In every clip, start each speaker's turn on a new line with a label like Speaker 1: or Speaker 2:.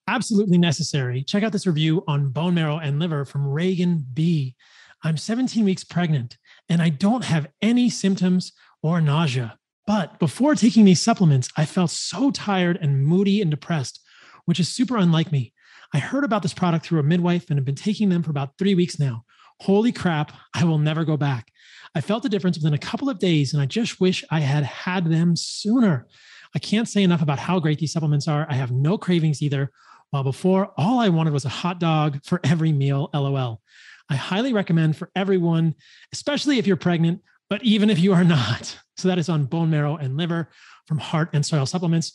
Speaker 1: Absolutely necessary. Check out this review on bone marrow and liver from Reagan B. I'm 17 weeks pregnant and I don't have any symptoms or nausea. But before taking these supplements, I felt so tired and moody and depressed, which is super unlike me. I heard about this product through a midwife and have been taking them for about 3 weeks now. Holy crap, I will never go back. I felt the difference within a couple of days and I just wish I had had them sooner. I can't say enough about how great these supplements are. I have no cravings either. While before, all I wanted was a hot dog for every meal, LOL. I highly recommend for everyone, especially if you're pregnant, but even if you are not. So that is on bone marrow and liver from Heart and Soil Supplements.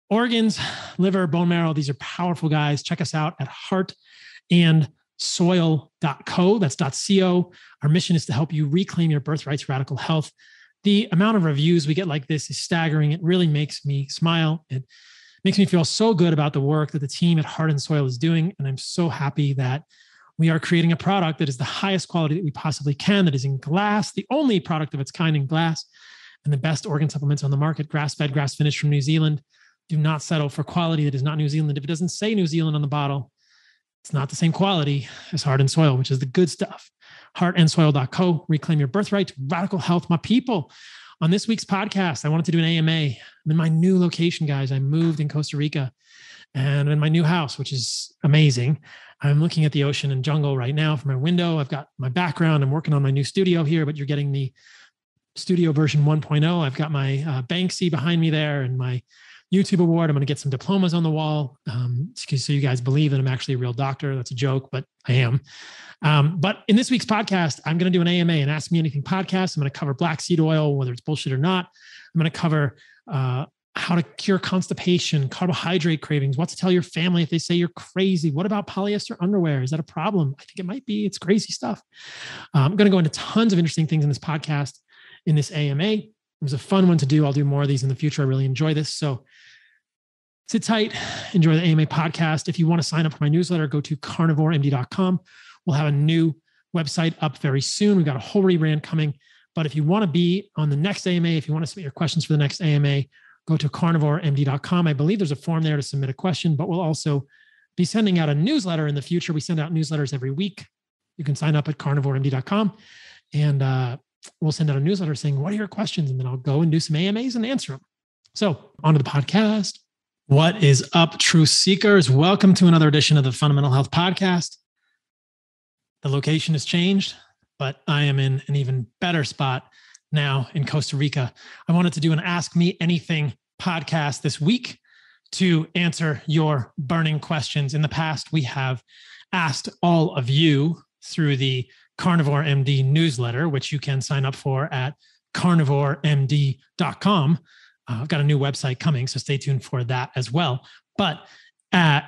Speaker 1: Organs, liver, bone marrow, these are powerful guys. Check us out at heartandsoil.co. That's .co. Our mission is to help you reclaim your birthright's radical health. The amount of reviews we get like this is staggering. It really makes me smile. It makes me feel so good about the work that the team at Heart and Soil is doing. And I'm so happy that we are creating a product that is the highest quality that we possibly can, that is in glass, the only product of its kind in glass, and the best organ supplements on the market, grass-fed, grass-finished from New Zealand. Do not settle for quality that is not New Zealand. If it doesn't say New Zealand on the bottle, it's not the same quality as Heart and Soil, which is the good stuff. Heartandsoil.co. Reclaim your birthright, radical health, my people. On this week's podcast, I wanted to do an AMA. I'm in my new location, guys. I moved in Costa Rica and I'm in my new house, which is amazing. I'm looking at the ocean and jungle right now from my window. I've got my background. I'm working on my new studio here, but you're getting the studio version 1.0. I've got my Banksy behind me there and my YouTube award. I'm going to get some diplomas on the wall so you guys believe that I'm actually a real doctor. That's a joke, but I am. But in this week's podcast, I'm going to do an AMA, and Ask Me Anything podcast. I'm going to cover black seed oil, whether it's bullshit or not. I'm going to cover how to cure constipation, carbohydrate cravings, what to tell your family if they say you're crazy. What about polyester underwear? Is that a problem? I think it might be. It's crazy stuff. I'm going to go into tons of interesting things in this podcast, in this AMA. It was a fun one to do. I'll do more of these in the future. I really enjoy this. So sit tight, enjoy the AMA podcast. If you want to sign up for my newsletter, go to carnivoremd.com. We'll have a new website up very soon. We've got a whole rebrand coming. But if you want to be on the next AMA, if you want to submit your questions for the next AMA, go to carnivoremd.com. I believe there's a form there to submit a question, but we'll also be sending out a newsletter in the future. We send out newsletters every week. You can sign up at carnivoremd.com and we'll send out a newsletter saying, what are your questions? And then I'll go and do some AMAs and answer them. So on to the podcast. What is up, truth seekers? Welcome to another edition of the Fundamental Health Podcast. The location has changed, but I am in an even better spot now in Costa Rica. I wanted to do an Ask Me Anything podcast this week to answer your burning questions. In the past, we have asked all of you through the Carnivore MD newsletter, which you can sign up for at carnivoremd.com. I've got a new website coming, so stay tuned for that as well. But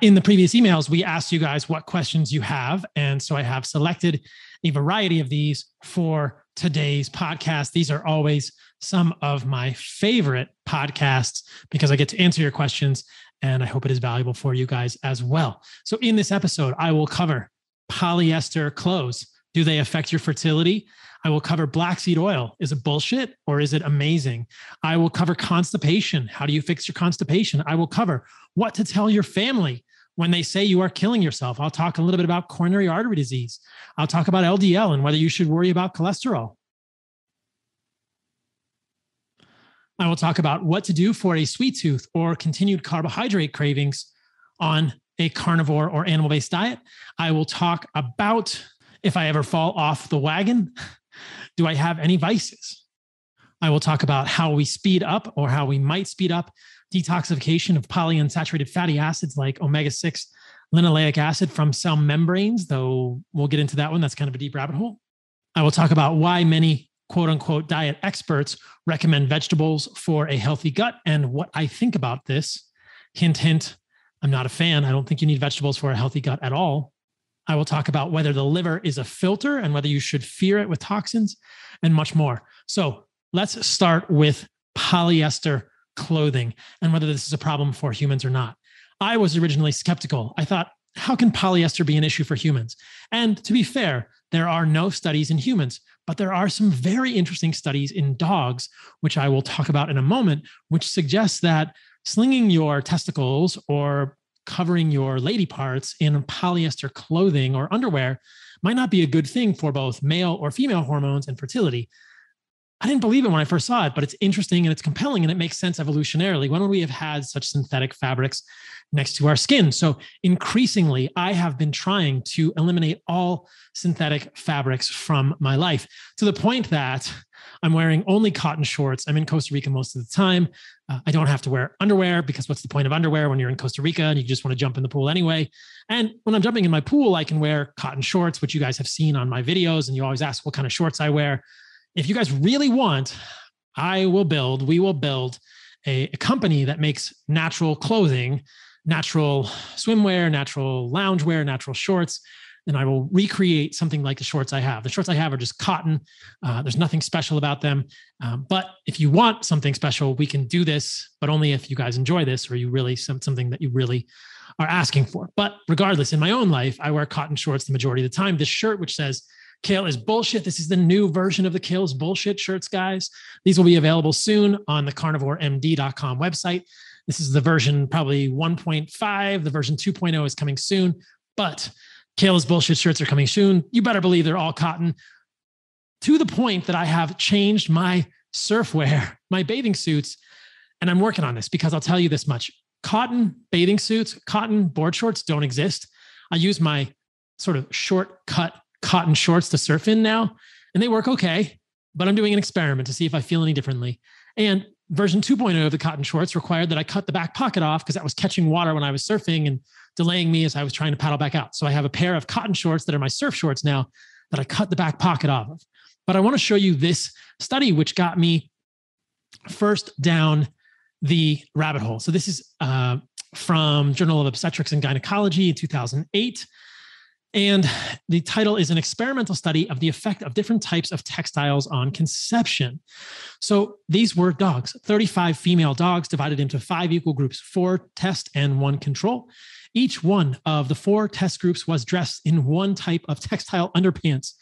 Speaker 1: in the previous emails, we asked you guys what questions you have. And so I have selected a variety of these for today's podcast. These are always some of my favorite podcasts because I get to answer your questions, and I hope it is valuable for you guys as well. So in this episode, I will cover polyester clothes. Do they affect your fertility? I will cover black seed oil. Is it bullshit or is it amazing? I will cover constipation. How do you fix your constipation? I will cover what to tell your family when they say you are killing yourself. I'll talk a little bit about coronary artery disease. I'll talk about LDL and whether you should worry about cholesterol. I will talk about what to do for a sweet tooth or continued carbohydrate cravings on a carnivore or animal-based diet. I will talk about if I ever fall off the wagon, do I have any vices? I will talk about how we speed up or how we might speed up detoxification of polyunsaturated fatty acids like omega-6 linoleic acid from cell membranes, though we'll get into that one. That's kind of a deep rabbit hole. I will talk about why many quote unquote diet experts recommend vegetables for a healthy gut and what I think about this. Hint, hint, I'm not a fan. I don't think you need vegetables for a healthy gut at all. I will talk about whether the liver is a filter and whether you should fear it with toxins and much more. So let's start with polyester clothing and whether this is a problem for humans or not. I was originally skeptical. I thought, how can polyester be an issue for humans? And to be fair, there are no studies in humans, but there are some very interesting studies in dogs, which I will talk about in a moment, which suggests that slinging your testicles or covering your lady parts in polyester clothing or underwear might not be a good thing for both male or female hormones and fertility. I didn't believe it when I first saw it, but it's interesting and it's compelling and it makes sense evolutionarily. When would we have had such synthetic fabrics next to our skin? So increasingly, I have been trying to eliminate all synthetic fabrics from my life to the point that I'm wearing only cotton shorts. I'm in Costa Rica most of the time. I don't have to wear underwear because what's the point of underwear when you're in Costa Rica and you just want to jump in the pool anyway? And when I'm jumping in my pool, I can wear cotton shorts, which you guys have seen on my videos. And you always ask what kind of shorts I wear. If you guys really want, we will build a company that makes natural clothing, natural swimwear, natural loungewear, natural shorts. And I will recreate something like the shorts I have. The shorts I have are just cotton. There's nothing special about them. But if you want something special, we can do this, but only if you guys enjoy this or you really something that you really are asking for. But regardless, in my own life, I wear cotton shorts the majority of the time. This shirt, which says Kale is bullshit. This is the new version of the Kale is bullshit shirts, guys. These will be available soon on the carnivoremd.com website. This is the version probably 1.5. The version 2.0 is coming soon, but Kale is bullshit shirts are coming soon. You better believe they're all cotton, to the point that I have changed my surf wear, my bathing suits, and I'm working on this because I'll tell you this much. Cotton bathing suits, cotton board shorts don't exist. I use my sort of shortcut cotton shorts to surf in now, and they work okay, but I'm doing an experiment to see if I feel any differently. And version 2.0 of the cotton shorts required that I cut the back pocket off because that was catching water when I was surfing and delaying me as I was trying to paddle back out. So I have a pair of cotton shorts that are my surf shorts now that I cut the back pocket off of. But I want to show you this study, which got me first down the rabbit hole. So this is from Journal of Obstetrics and Gynecology in 2008. And the title is an experimental study of the effect of different types of textiles on conception. So these were dogs, 35 female dogs divided into 5 equal groups, 4 test and 1 control. Each one of the 4 test groups was dressed in one type of textile underpants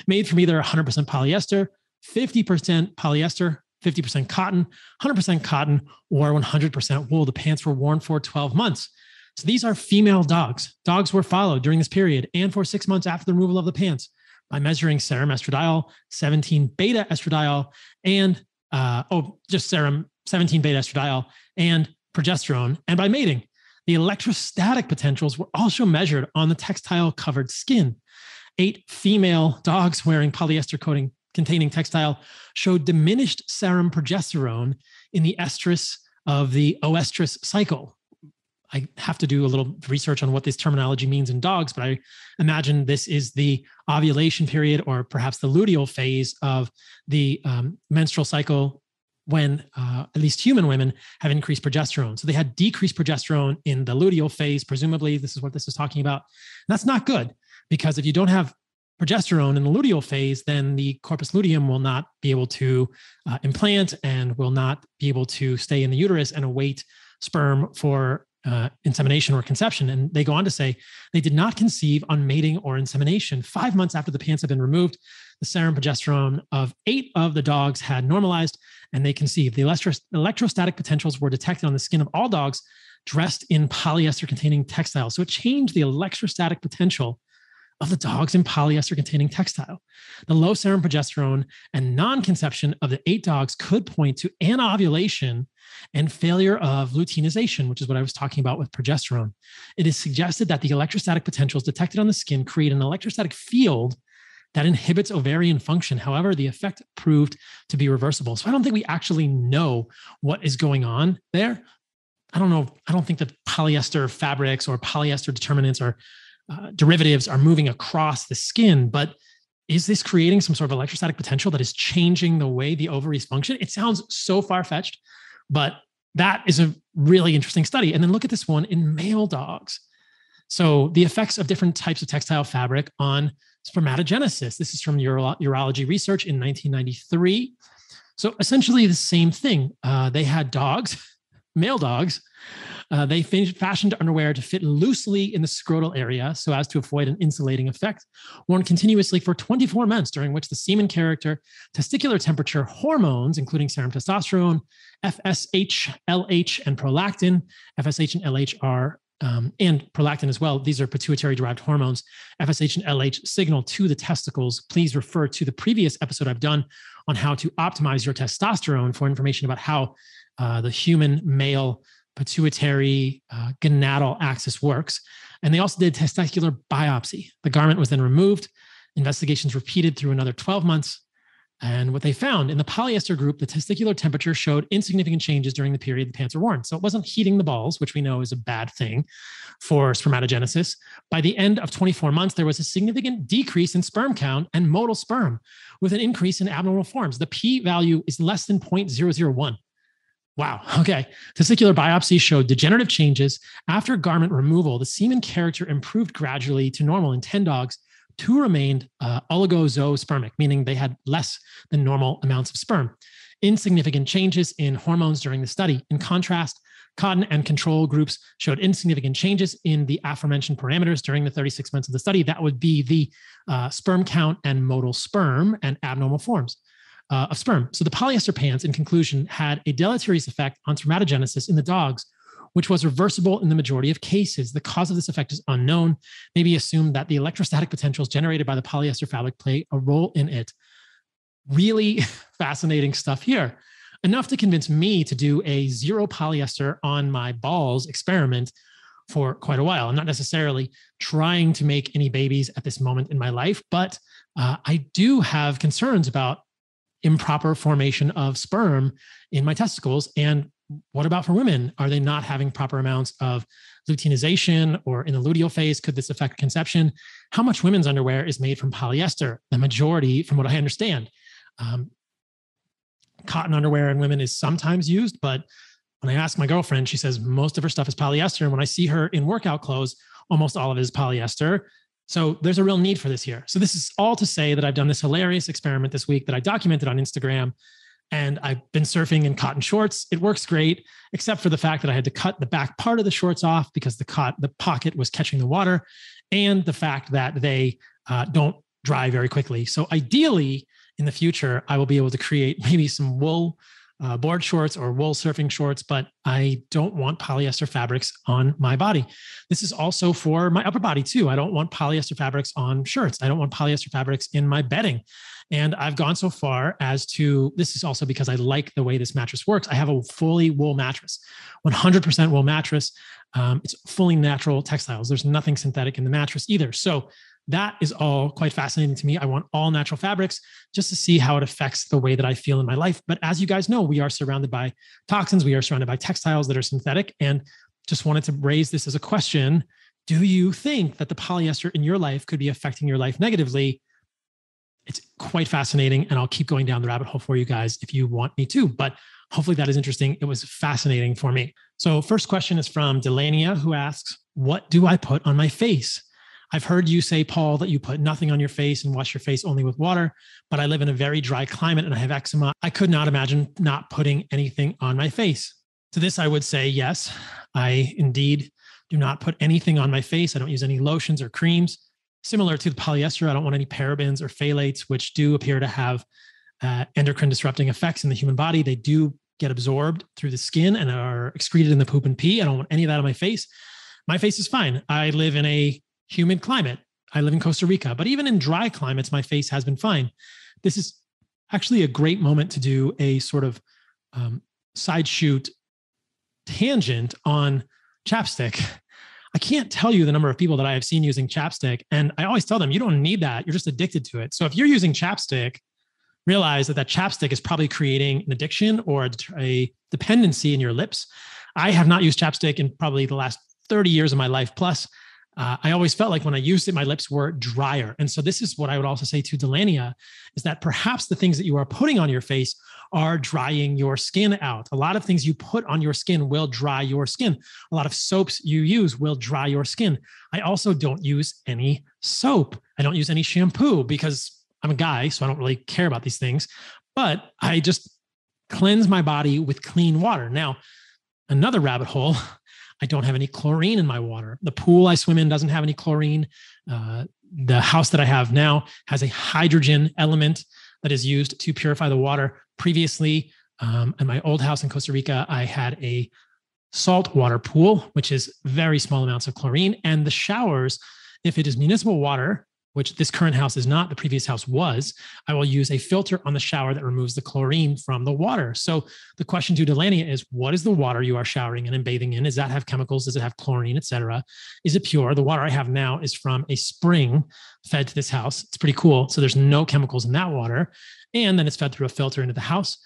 Speaker 1: made from either 100% polyester, 50% polyester, 50% cotton, 100% cotton, or 100% wool. The pants were worn for 12 months. So these are female dogs. Dogs were followed during this period and for 6 months after the removal of the pants by measuring serum estradiol, 17 beta estradiol, and just serum 17 beta estradiol and progesterone, and by mating. The electrostatic potentials were also measured on the textile covered skin. 8 female dogs wearing polyester containing textile showed diminished serum progesterone in the estrus of the oestrus cycle. I have to do a little research on what this terminology means in dogs, but I imagine this is the ovulation period or perhaps the luteal phase of the menstrual cycle when at least human women have increased progesterone. So they had decreased progesterone in the luteal phase. Presumably, this is what this is talking about. And that's not good because if you don't have progesterone in the luteal phase, then the corpus luteum will not be able to implant and will not be able to stay in the uterus and await sperm for insemination or conception. And they go on to say they did not conceive on mating or insemination. 5 months after the pants had been removed, the serum progesterone of 8 of the dogs had normalized and they conceived. The electrostatic potentials were detected on the skin of all dogs dressed in polyester containing textiles. So it changed the electrostatic potential of the dogs in polyester containing textile. The low serum progesterone and non-conception of the 8 dogs could point to anovulation and failure of luteinization, which is what I was talking about with progesterone. It is suggested that the electrostatic potentials detected on the skin create an electrostatic field that inhibits ovarian function. However, the effect proved to be reversible. So I don't think we actually know what is going on there. I don't know. I don't think that polyester fabrics or polyester determinants or derivatives are moving across the skin, but is this creating some sort of electrostatic potential that is changing the way the ovaries function? It sounds so far-fetched, but that is a really interesting study. And then look at this one in male dogs. So the effects of different types of textile fabric on spermatogenesis. This is from Urology Research in 1993. So essentially the same thing. They had dogs, male dogs. They fashioned underwear to fit loosely in the scrotal area so as to avoid an insulating effect, worn continuously for 24 months, during which the semen character, testicular temperature, hormones, including serum testosterone, FSH, LH, and prolactin, FSH and LH are and prolactin as well. These are pituitary-derived hormones. FSH and LH signal to the testicles. Please refer to the previous episode I've done on how to optimize your testosterone for information about how the human male pituitary gonadal axis works. And they also did testicular biopsy. The garment was then removed, investigations repeated through another 12 months. And what they found in the polyester group, the testicular temperature showed insignificant changes during the period the pants were worn. So it wasn't heating the balls, which we know is a bad thing for spermatogenesis. By the end of 24 months, there was a significant decrease in sperm count and motile sperm with an increase in abnormal forms. The p-value is less than 0.001. Wow. Okay. Testicular biopsy showed degenerative changes. After garment removal, the semen character improved gradually to normal in 10 dogs. 2 remained oligozoospermic, meaning they had less than normal amounts of sperm. Insignificant changes in hormones during the study. In contrast, cotton and control groups showed insignificant changes in the aforementioned parameters during the 36 months of the study. That would be the sperm count and motile sperm and abnormal forms of sperm. So the polyester pants, in conclusion, had a deleterious effect on spermatogenesis in the dogs, which was reversible in the majority of cases. The cause of this effect is unknown. Maybe assume that the electrostatic potentials generated by the polyester fabric play a role in it. Really fascinating stuff here. Enough to convince me to do a zero polyester on my balls experiment for quite a while. I'm not necessarily trying to make any babies at this moment in my life, but I do have concerns about improper formation of sperm in my testicles. And what about for women? Are they not having proper amounts of luteinization, or in the luteal phase? Could this affect conception? How much women's underwear is made from polyester? The majority, from what I understand. Cotton underwear in women is sometimes used, but when I ask my girlfriend, she says most of her stuff is polyester. And when I see her in workout clothes, almost all of it is polyester. So there's a real need for this here. So this is all to say that I've done this hilarious experiment this week that I documented on Instagram. And I've been surfing in cotton shorts. It works great, except for the fact that I had to cut the back part of the shorts off because the pocket was catching the water, and the fact that they don't dry very quickly. So ideally, in the future, I will be able to create maybe some wool board shorts or wool surfing shorts, but I don't want polyester fabrics on my body. This is also for my upper body too. I don't want polyester fabrics on shirts. I don't want polyester fabrics in my bedding. And I've gone so far as to, this is also because I like the way this mattress works. I have a fully wool mattress, 100% wool mattress. It's fully natural textiles. There's nothing synthetic in the mattress either. So that is all quite fascinating to me. I want all natural fabrics just to see how it affects the way that I feel in my life. But as you guys know, we are surrounded by toxins. We are surrounded by textiles that are synthetic, and just wanted to raise this as a question. Do you think that the polyester in your life could be affecting your life negatively? It's quite fascinating, and I'll keep going down the rabbit hole for you guys if you want me to, but hopefully that is interesting. It was fascinating for me. So first question is from Delania, who asks, what do I put on my face? I've heard you say, Paul, that you put nothing on your face and wash your face only with water, but I live in a very dry climate and I have eczema. I could not imagine not putting anything on my face. To this, I would say, yes, I indeed do not put anything on my face. I don't use any lotions or creams. Similar to the polyester, I don't want any parabens or phthalates, which do appear to have endocrine disrupting effects in the human body. They do get absorbed through the skin and are excreted in the poop and pee. I don't want any of that on my face. My face is fine. I live in a humid climate. I live in Costa Rica, but even in dry climates, my face has been fine. This is actually a great moment to do a sort of side shoot tangent on chapstick. I can't tell you the number of people that I have seen using chapstick. And I always tell them, you don't need that. You're just addicted to it. So if you're using chapstick, realize that that chapstick is probably creating an addiction or a dependency in your lips. I have not used chapstick in probably the last 30 years of my life plus. I always felt like when I used it, my lips were drier. And so this is what I would also say to Delania, is that perhaps the things that you are putting on your face are drying your skin out. A lot of things you put on your skin will dry your skin. A lot of soaps you use will dry your skin. I also don't use any soap. I don't use any shampoo because I'm a guy, so I don't really care about these things. But I just cleanse my body with clean water. Now, another rabbit hole, I don't have any chlorine in my water. The pool I swim in doesn't have any chlorine. The house that I have now has a hydrogen element that is used to purify the water. Previously, in my old house in Costa Rica, I had a saltwater pool, which is very small amounts of chlorine, and the showers, if it is municipal water, which this current house is not, the previous house was, I will use a filter on the shower that removes the chlorine from the water. So the question to Delania is, what is the water you are showering in and bathing in? Does that have chemicals? Does it have chlorine, et cetera? Is it pure? The water I have now is from a spring fed to this house. It's pretty cool. So there's no chemicals in that water. And then it's fed through a filter into the house.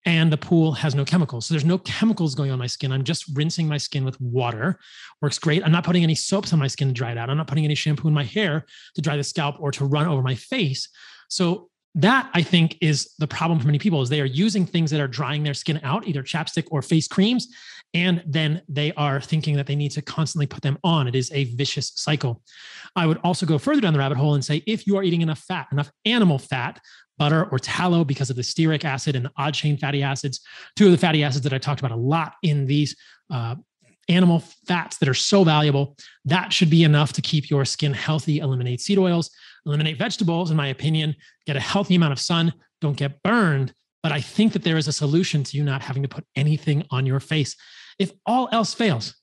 Speaker 1: And the pool has no chemicals. So there's no chemicals going on my skin. I'm just rinsing my skin with water. Works great. I'm not putting any soaps on my skin to dry it out. I'm not putting any shampoo in my hair to dry the scalp or to run over my face. So that, I think, is the problem for many people, is they are using things that are drying their skin out, either chapstick or face creams, and then they are thinking that they need to constantly put them on. It is a vicious cycle. I would also go further down the rabbit hole and say, if you are eating enough fat, enough animal fat, butter or tallow, because of the stearic acid and the odd chain fatty acids, two of the fatty acids that I talked about a lot in these animal fats that are so valuable, that should be enough to keep your skin healthy. Eliminate seed oils, eliminate vegetables, in my opinion, get a healthy amount of sun, don't get burned. But I think that there is a solution to you not having to put anything on your face. If all else fails,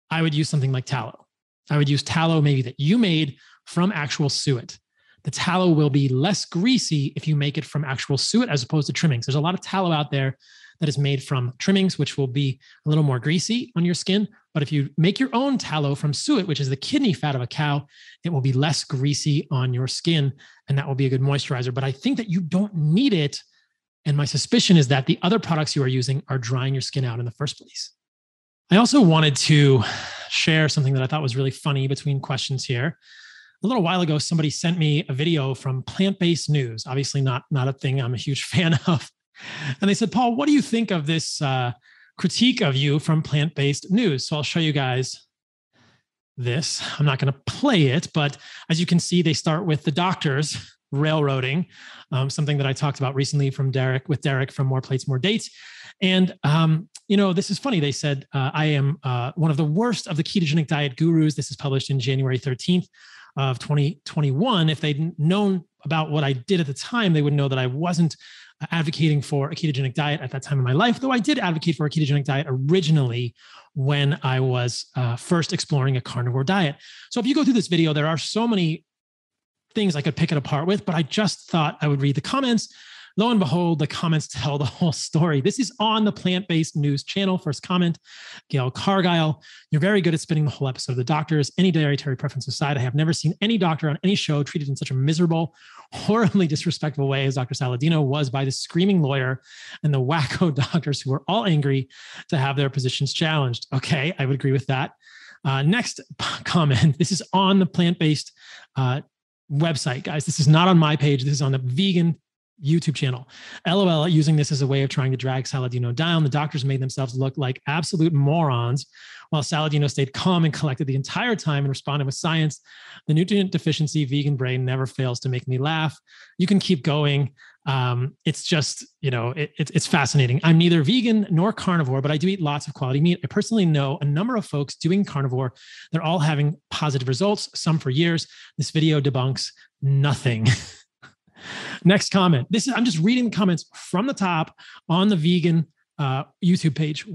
Speaker 1: I would use something like tallow. I would use tallow maybe that you made from actual suet. The tallow will be less greasy if you make it from actual suet as opposed to trimmings. There's a lot of tallow out there that is made from trimmings, which will be a little more greasy on your skin. But if you make your own tallow from suet, which is the kidney fat of a cow, it will be less greasy on your skin, and that will be a good moisturizer. But I think that you don't need it. And my suspicion is that the other products you are using are drying your skin out in the first place. I also wanted to share something that I thought was really funny between questions here. A little while ago, somebody sent me a video from plant-based news, obviously not a thing I'm a huge fan of. And they said, Paul, what do you think of this critique of you from plant-based news? So I'll show you guys this. I'm not going to play it, but as you can see, they start with the doctors railroading, something that I talked about recently with Derek from More Plates, More Dates. And, this is funny. They said, I am one of the worst of the ketogenic diet gurus. This is published in January 13th. Of 2021. If they'd known about what I did at the time, they would know that I wasn't advocating for a ketogenic diet at that time in my life, though I did advocate for a ketogenic diet originally when I was first exploring a carnivore diet. So if you go through this video, there are so many things I could pick it apart with, but I just thought I would read the comments. Lo and behold, the comments tell the whole story. This is on the Plant-Based News channel. First comment, Gail Cargyle. You're very good at spinning the whole episode of the doctors. Any dietary preference aside, I have never seen any doctor on any show treated in such a miserable, horribly disrespectful way as Dr. Saladino was by the screaming lawyer and the wacko doctors who were all angry to have their positions challenged. Okay, I would agree with that. Next comment. This is on the Plant-Based website, guys. This is not on my page. This is on the vegan YouTube channel. LOL, using this as a way of trying to drag Saladino down. The doctors made themselves look like absolute morons while Saladino stayed calm and collected the entire time and responded with science. The nutrient deficiency vegan brain never fails to make me laugh. You can keep going. It's just, it's fascinating. I'm neither vegan nor carnivore, but I do eat lots of quality meat. I personally know a number of folks doing carnivore. They're all having positive results, some for years. This video debunks nothing. Next comment. I'm just reading the comments from the top on the vegan YouTube page.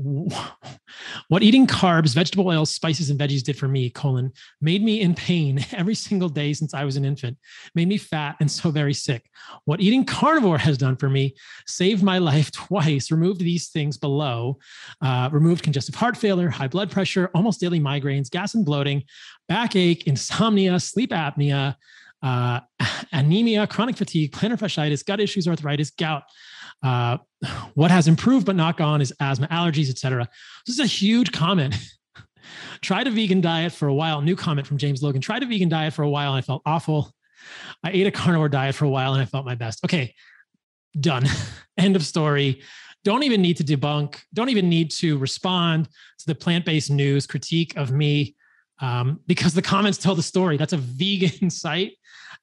Speaker 1: What eating carbs, vegetable oils, spices, and veggies did for me, made me in pain every single day since I was an infant, made me fat and so very sick. What eating carnivore has done for me, saved my life twice, removed these things below, removed congestive heart failure, high blood pressure, almost daily migraines, gas and bloating, backache, insomnia, sleep apnea, anemia, chronic fatigue, plantar fasciitis, gut issues, arthritis, gout. What has improved but not gone is asthma, allergies, etc. This is a huge comment. Tried a vegan diet for a while. New comment from James Logan. Tried a vegan diet for a while and I felt awful. I ate a carnivore diet for a while and I felt my best. Okay, done. End of story. Don't even need to debunk. Don't even need to respond to the plant-based news critique of me. Because the comments tell the story. That's a vegan site,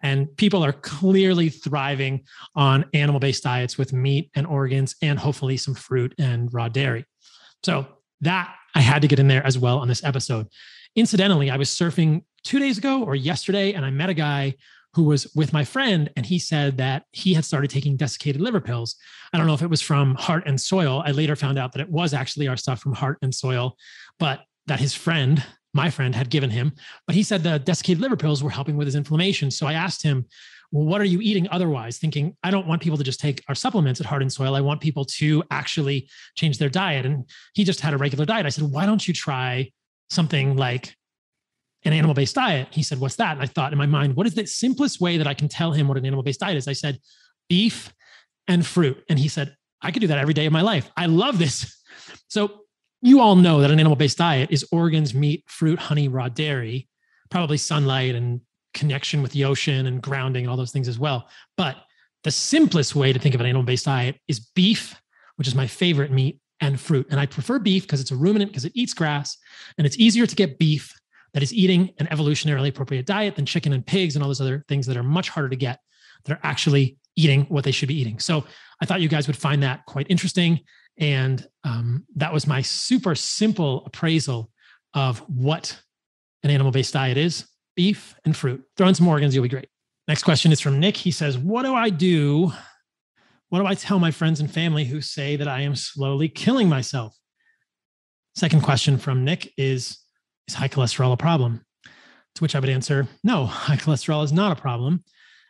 Speaker 1: and people are clearly thriving on animal-based diets with meat and organs and hopefully some fruit and raw dairy. So that I had to get in there as well on this episode. Incidentally, I was surfing 2 days ago or yesterday, and I met a guy who was with my friend, and he said that he had started taking desiccated liver pills. I don't know if it was from Heart and Soil. I later found out that it was actually our stuff from Heart and Soil, but that his friend, my friend, had given him. But he said the desiccated liver pills were helping with his inflammation. So I asked him, well, what are you eating otherwise? Thinking, I don't want people to just take our supplements at Heart and Soil. I want people to actually change their diet. And he just had a regular diet. I said, why don't you try something like an animal-based diet? He said, what's that? And I thought in my mind, what is the simplest way that I can tell him what an animal-based diet is? I said, beef and fruit. And he said, I could do that every day of my life. I love this. So you all know that an animal-based diet is organs, meat, fruit, honey, raw dairy, probably sunlight and connection with the ocean and grounding and all those things as well. But the simplest way to think of an animal-based diet is beef, which is my favorite meat, and fruit. And I prefer beef because it's a ruminant, because it eats grass, and it's easier to get beef that is eating an evolutionarily appropriate diet than chicken and pigs and all those other things that are much harder to get, that are actually eating what they should be eating. So I thought you guys would find that quite interesting. And that was my super simple appraisal of what an animal-based diet is: beef and fruit. Throw in some organs, you'll be great. Next question is from Nick. He says, what do I do? What do I tell my friends and family who say that I am slowly killing myself? Second question from Nick is high cholesterol a problem? To which I would answer, no, high cholesterol is not a problem.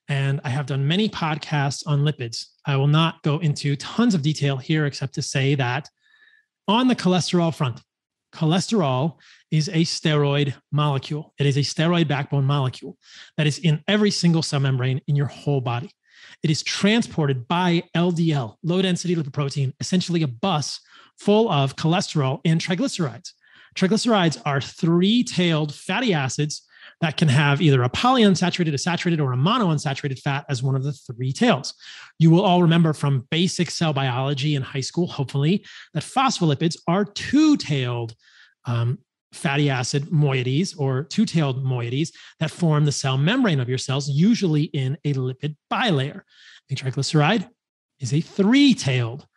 Speaker 1: And I have done many podcasts on lipids. I will not go into tons of detail here, except to say that on the cholesterol front, cholesterol is a steroid molecule. It is a steroid backbone molecule that is in every single cell membrane in your whole body. It is transported by LDL, low density lipoprotein, essentially a bus full of cholesterol and triglycerides. Triglycerides are three-tailed fatty acids that can have either a polyunsaturated, a saturated, or a monounsaturated fat as one of the three tails. You will all remember from basic cell biology in high school, hopefully, that phospholipids are two-tailed fatty acid moieties, or two-tailed moieties that form the cell membrane of your cells, usually in a lipid bilayer. A triglyceride is a three-tailed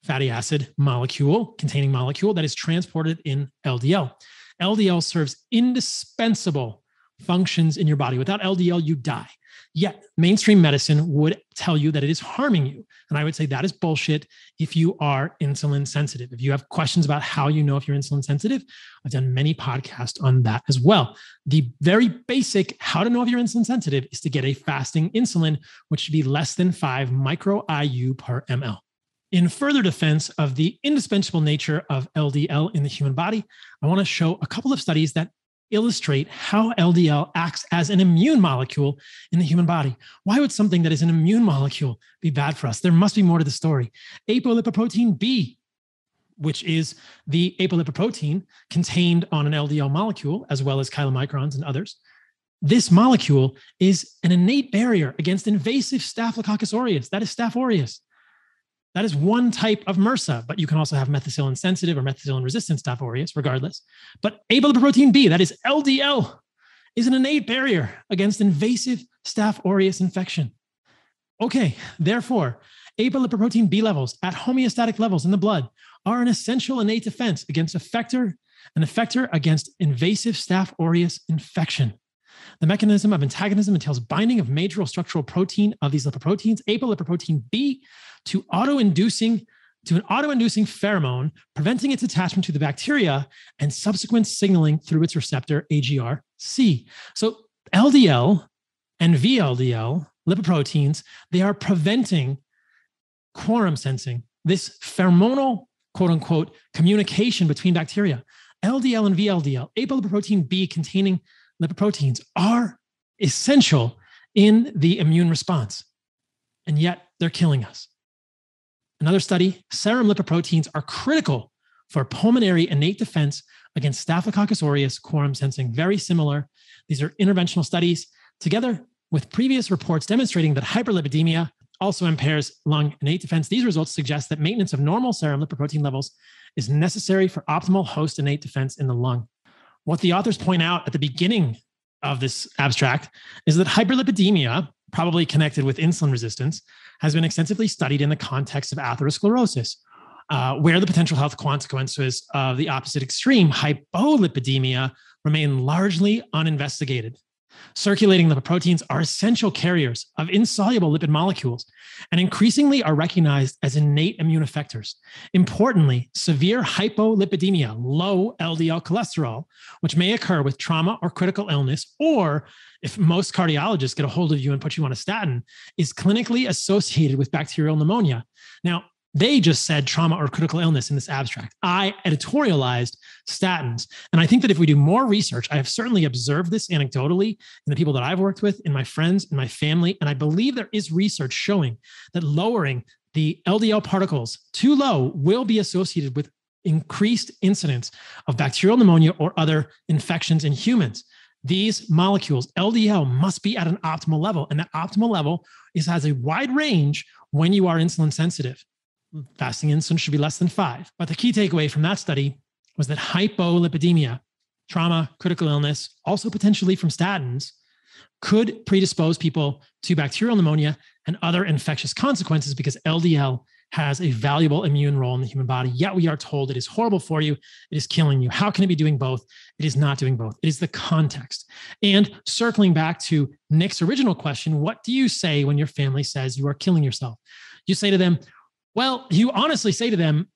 Speaker 1: fatty acid containing molecule that is transported in LDL. LDL serves indispensable functions in your body. Without LDL, you die. Yet mainstream medicine would tell you that it is harming you. And I would say that is bullshit if you are insulin sensitive. If you have questions about how you know if you're insulin sensitive, I've done many podcasts on that as well. The very basic how to know if you're insulin sensitive is to get a fasting insulin, which should be less than 5 micro IU per ml. In further defense of the indispensable nature of LDL in the human body, I want to show a couple of studies that illustrate how LDL acts as an immune molecule in the human body. Why would something that is an immune molecule be bad for us? There must be more to the story. Apolipoprotein B, which is the apolipoprotein contained on an LDL molecule, as well as chylomicrons and others. This molecule is an innate barrier against invasive Staphylococcus aureus. That is Staph aureus. That is one type of MRSA, but you can also have methicillin sensitive or methicillin resistant Staph aureus, regardless. But apolipoprotein B, that is LDL, is an innate barrier against invasive Staph aureus infection. Okay, therefore, apolipoprotein B levels at homeostatic levels in the blood are an essential innate defense against an effector against invasive Staph aureus infection. The mechanism of antagonism entails binding of major structural protein of these lipoproteins, apolipoprotein B, to an auto-inducing pheromone, preventing its attachment to the bacteria and subsequent signaling through its receptor AGRC. So LDL and VLDL lipoproteins, they are preventing quorum sensing, this pheromonal, quote unquote, communication between bacteria. LDL and VLDL, apolipoprotein B containing lipoproteins, are essential in the immune response, and yet they're killing us. Another study, serum lipoproteins are critical for pulmonary innate defense against Staphylococcus aureus quorum sensing. Very similar. These are interventional studies, together with previous reports demonstrating that hyperlipidemia also impairs lung innate defense. These results suggest that maintenance of normal serum lipoprotein levels is necessary for optimal host innate defense in the lung. What the authors point out at the beginning of this abstract is that hyperlipidemia, probably connected with insulin resistance, has been extensively studied in the context of atherosclerosis, where the potential health consequences of the opposite extreme, hypolipidemia, remain largely uninvestigated. Circulating lipoproteins are essential carriers of insoluble lipid molecules and increasingly are recognized as innate immune effectors. Importantly, severe hypolipidemia, low LDL cholesterol, which may occur with trauma or critical illness, or if most cardiologists get a hold of you and put you on a statin, is clinically associated with bacterial pneumonia. Now, they just said trauma or critical illness in this abstract. I editorialized statins. And I think that if we do more research, I have certainly observed this anecdotally in the people that I've worked with, in my friends, in my family. And I believe there is research showing that lowering the LDL particles too low will be associated with increased incidence of bacterial pneumonia or other infections in humans. These molecules, LDL, must be at an optimal level. And that optimal level has a wide range when you are insulin sensitive. Fasting insulin should be less than 5. But the key takeaway from that study was that hypolipidemia, trauma, critical illness, also potentially from statins, could predispose people to bacterial pneumonia and other infectious consequences because LDL has a valuable immune role in the human body. Yet we are told it is horrible for you. It is killing you. How can it be doing both? It is not doing both. It is the context. And circling back to Nick's original question, what do you say when your family says you are killing yourself? You say to them, well, you honestly say to them,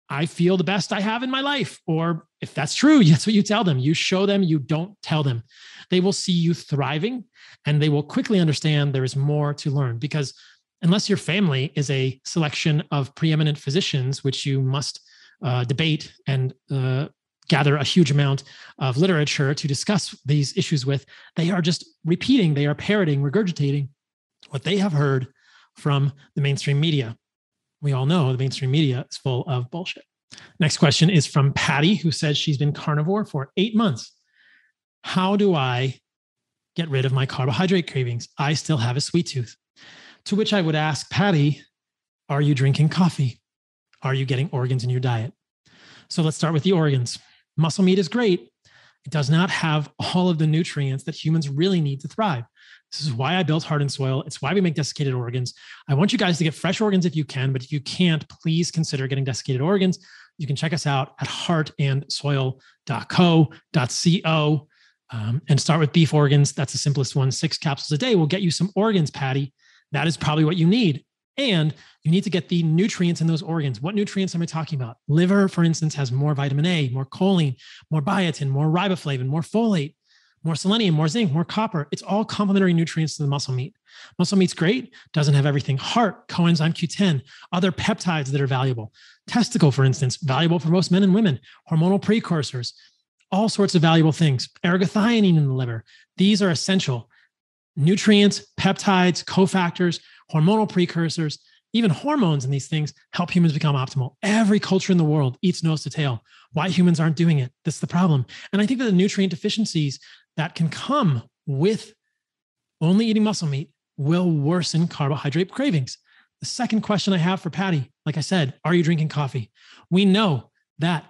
Speaker 1: I feel the best I have in my life. Or if that's true, that's what you tell them. You show them, you don't tell them. They will see you thriving and they will quickly understand there is more to learn, because unless your family is a selection of preeminent physicians, which you must debate and gather a huge amount of literature to discuss these issues with, they are just repeating, they are parroting, regurgitating what they have heard from the mainstream media. We all know the mainstream media is full of bullshit. Next question is from Patty, who says she's been carnivore for 8 months. How do I get rid of my carbohydrate cravings? I still have a sweet tooth. To which I would ask Patty, are you drinking coffee? Are you getting organs in your diet? So let's start with the organs. Muscle meat is great. It does not have all of the nutrients that humans really need to thrive. This is why I built Heart and Soil. It's why we make desiccated organs. I want you guys to get fresh organs if you can, but if you can't, please consider getting desiccated organs. You can check us out at heartandsoil.co.co and start with beef organs. That's the simplest one. 6 capsules a day will get you some organs, Patty. That is probably what you need. And you need to get the nutrients in those organs. What nutrients am I talking about? Liver, for instance, has more vitamin A, more choline, more biotin, more riboflavin, more folate, more selenium, more zinc, more copper. It's all complementary nutrients to the muscle meat. Muscle meat's great, doesn't have everything. Heart, coenzyme Q10, other peptides that are valuable. Testicle, for instance, valuable for most men and women. Hormonal precursors, all sorts of valuable things. Ergothioneine in the liver. These are essential. Nutrients, peptides, cofactors, hormonal precursors, even hormones in these things help humans become optimal. Every culture in the world eats nose to tail. Why humans aren't doing it? That's the problem. And I think that the nutrient deficiencies that can come with only eating muscle meat will worsen carbohydrate cravings. The second question I have for Patty, like I said, are you drinking coffee? We know that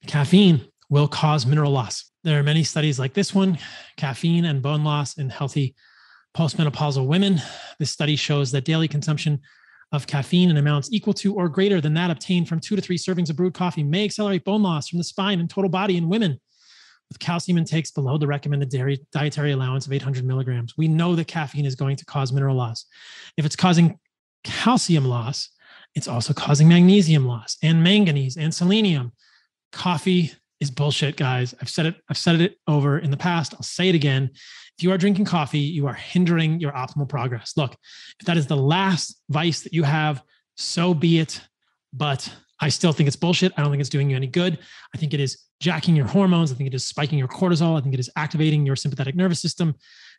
Speaker 1: caffeine will cause mineral loss. There are many studies like this one, caffeine and bone loss in healthy postmenopausal women. This study shows that daily consumption of caffeine in amounts equal to or greater than that obtained from 2 to 3 servings of brewed coffee may accelerate bone loss from the spine and total body in women with calcium intakes below the recommended dietary allowance of 800 milligrams. We know that caffeine is going to cause mineral loss. If it's causing calcium loss, it's also causing magnesium loss and manganese and selenium. Coffee is bullshit, guys. I've said it over in the past. I'll say it again. If you are drinking coffee, you are hindering your optimal progress. Look, if that is the last vice that you have, so be it. But I still think it's bullshit. I don't think it's doing you any good. I think it is jacking your hormones. I think it is spiking your cortisol. I think it is activating your sympathetic nervous system.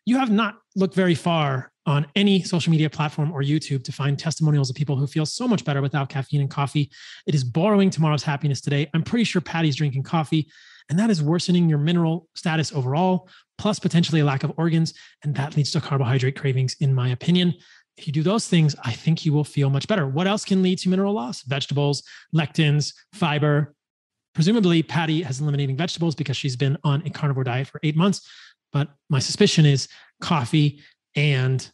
Speaker 1: You have not looked very far on any social media platform or YouTube to find testimonials of people who feel so much better without caffeine and coffee. It is borrowing tomorrow's happiness today. I'm pretty sure Patty's drinking coffee, and that is worsening your mineral status overall, plus potentially a lack of organs. And that leads to carbohydrate cravings, in my opinion. If you do those things, I think you will feel much better. What else can lead to mineral loss? Vegetables, lectins, fiber. Presumably, Patty has eliminating vegetables because she's been on a carnivore diet for 8 months. But my suspicion is coffee and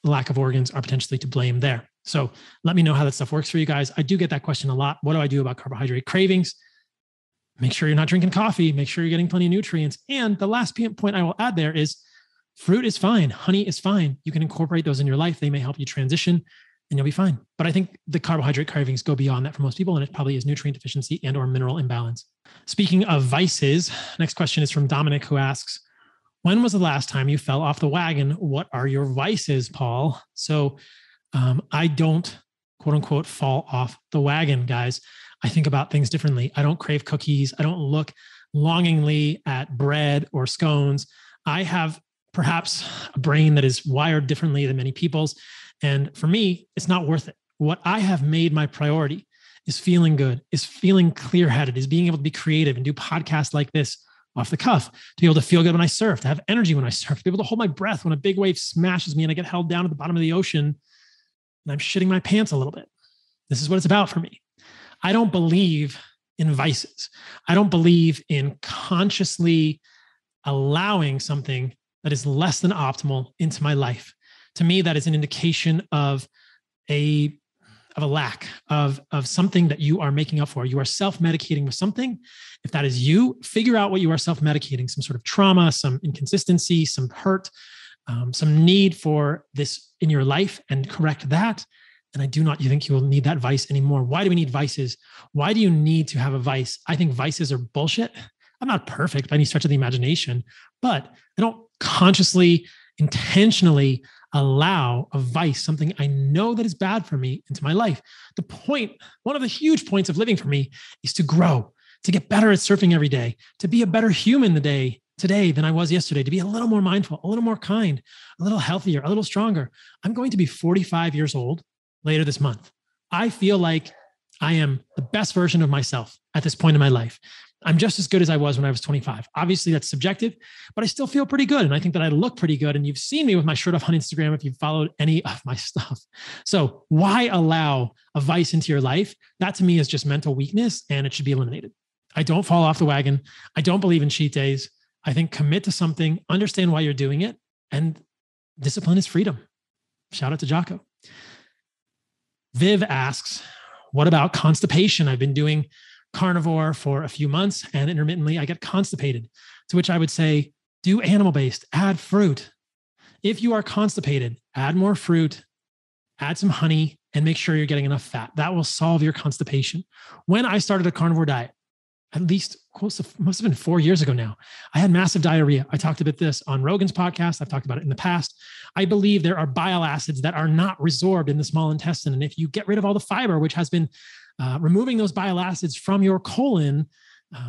Speaker 1: lack of organs are potentially to blame there. So let me know how that stuff works for you guys. I do get that question a lot. What do I do about carbohydrate cravings? Make sure you're not drinking coffee. Make sure you're getting plenty of nutrients. And the last point I will add there is fruit is fine. Honey is fine. You can incorporate those in your life. They may help you transition and you'll be fine. But I think the carbohydrate cravings go beyond that for most people, and it probably is nutrient deficiency and or mineral imbalance. Speaking of vices, next question is from Dominic, who asks, when was the last time you fell off the wagon? What are your vices, Paul? So I don't, quote unquote, fall off the wagon, guys. I think about things differently. I don't crave cookies. I don't look longingly at bread or scones. I have perhaps a brain that is wired differently than many people's. And for me, it's not worth it. What I have made my priority is feeling good, is feeling clear-headed, is being able to be creative and do podcasts like this off the cuff, to be able to feel good when I surf, to have energy when I surf, to be able to hold my breath when a big wave smashes me and I get held down at the bottom of the ocean and I'm shitting my pants a little bit. This is what it's about for me. I don't believe in vices. I don't believe in consciously allowing something that is less than optimal into my life. To me, that is an indication of a lack of something that you are making up for. You are self-medicating with something. If that is you, figure out what you are self-medicating, some sort of trauma, some inconsistency, some hurt, some need for this in your life, and correct that. And I do not think you will need that vice anymore. Why do we need vices? Why do you need to have a vice? I think vices are bullshit. I'm not perfect by any stretch of the imagination, but I don't consciously, intentionally allow a vice, something I know that is bad for me, into my life. The point, one of the huge points of living for me is to grow, to get better at surfing every day, to be a better human today than I was yesterday, to be a little more mindful, a little more kind, a little healthier, a little stronger. I'm going to be 45 years old later this month. I feel like I am the best version of myself at this point in my life. I'm just as good as I was when I was 25. Obviously, that's subjective, but I still feel pretty good. And I think that I look pretty good. And you've seen me with my shirt off on Instagram if you've followed any of my stuff. So why allow a vice into your life? That to me is just mental weakness, and it should be eliminated. I don't fall off the wagon. I don't believe in cheat days. I think commit to something, understand why you're doing it, and discipline is freedom. Shout out to Jocko. Viv asks, what about constipation? I've been doing carnivore for a few months and intermittently I get constipated, to which I would say, do animal-based, add fruit. If you are constipated, add more fruit, add some honey, and make sure you're getting enough fat. That will solve your constipation. When I started a carnivore diet, at least close to, must have been 4 years ago now, I had massive diarrhea. I talked about this on Rogan's podcast. I've talked about it in the past. I believe there are bile acids that are not resorbed in the small intestine. And if you get rid of all the fiber, which has been removing those bile acids from your colon,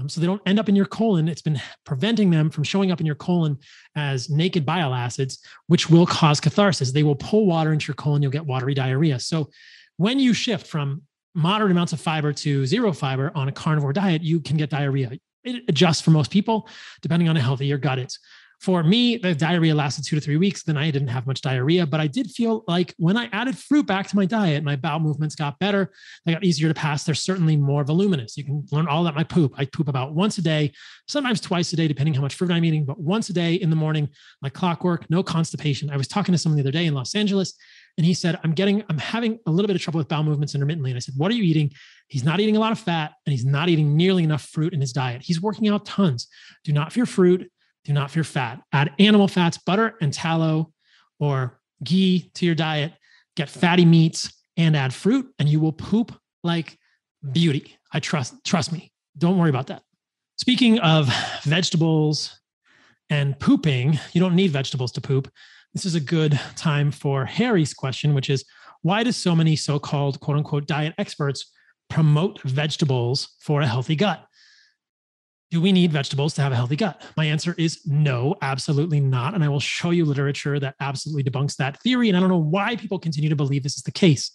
Speaker 1: so they don't end up in your colon, it's been preventing them from showing up in your colon as naked bile acids, which will cause catharsis. They will pull water into your colon. You'll get watery diarrhea. So when you shift from moderate amounts of fiber to zero fiber on a carnivore diet, you can get diarrhea. It adjusts for most people, depending on how healthy your gut is. For me, the diarrhea lasted 2 to 3 weeks. Then I didn't have much diarrhea, but I did feel like when I added fruit back to my diet, my bowel movements got better. They got easier to pass. They're certainly more voluminous. You can learn all that. My poop. I poop about once a day, sometimes twice a day, depending how much fruit I'm eating, but once a day in the morning, like clockwork, no constipation. I was talking to someone the other day in Los Angeles, and he said, I'm having a little bit of trouble with bowel movements intermittently. And I said, what are you eating? He's not eating a lot of fat, and he's not eating nearly enough fruit in his diet. He's working out tons. Do not fear fruit. Do not fear fat. Add animal fats, butter and tallow or ghee to your diet. Get fatty meats and add fruit, and you will poop like beauty. I trust me. Don't worry about that. Speaking of vegetables and pooping, you don't need vegetables to poop. This is a good time for Harry's question, which is, why do so many so-called quote unquote diet experts promote vegetables for a healthy gut? Do we need vegetables to have a healthy gut? My answer is no, absolutely not. And I will show you literature that absolutely debunks that theory. And I don't know why people continue to believe this is the case.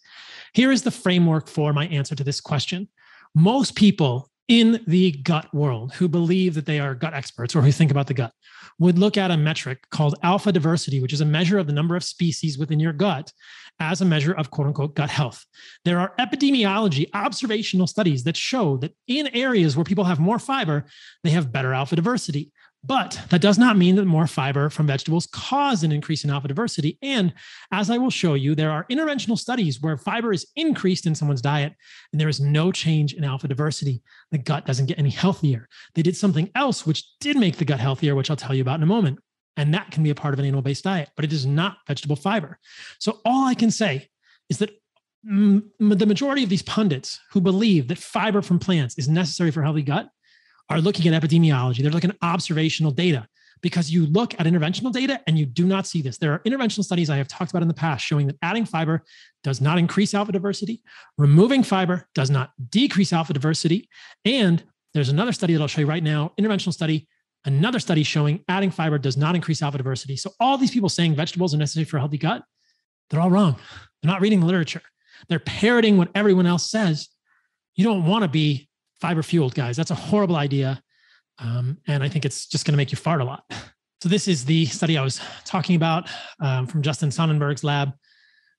Speaker 1: Here is the framework for my answer to this question. Most people in the gut world who believe that they are gut experts or who think about the gut would look at a metric called alpha diversity, which is a measure of the number of species within your gut as a measure of quote unquote gut health. There are epidemiology observational studies that show that in areas where people have more fiber, they have better alpha diversity. But that does not mean that more fiber from vegetables cause an increase in alpha diversity. And as I will show you, there are interventional studies where fiber is increased in someone's diet and there is no change in alpha diversity. The gut doesn't get any healthier. They did something else which did make the gut healthier, which I'll tell you about in a moment. And that can be a part of an animal-based diet, but it is not vegetable fiber. So all I can say is that the majority of these pundits who believe that fiber from plants is necessary for a healthy gut are looking at epidemiology. They're looking at observational data, because you look at interventional data and you do not see this. There are interventional studies I have talked about in the past showing that adding fiber does not increase alpha diversity. Removing fiber does not decrease alpha diversity. And there's another study that I'll show you right now, interventional study, another study showing adding fiber does not increase alpha diversity. So all these people saying vegetables are necessary for a healthy gut, they're all wrong. They're not reading the literature. They're parroting what everyone else says. You don't want to be fiber fueled, guys. That's a horrible idea. And I think it's just going to make you fart a lot. So this is the study I was talking about from Justin Sonnenberg's lab.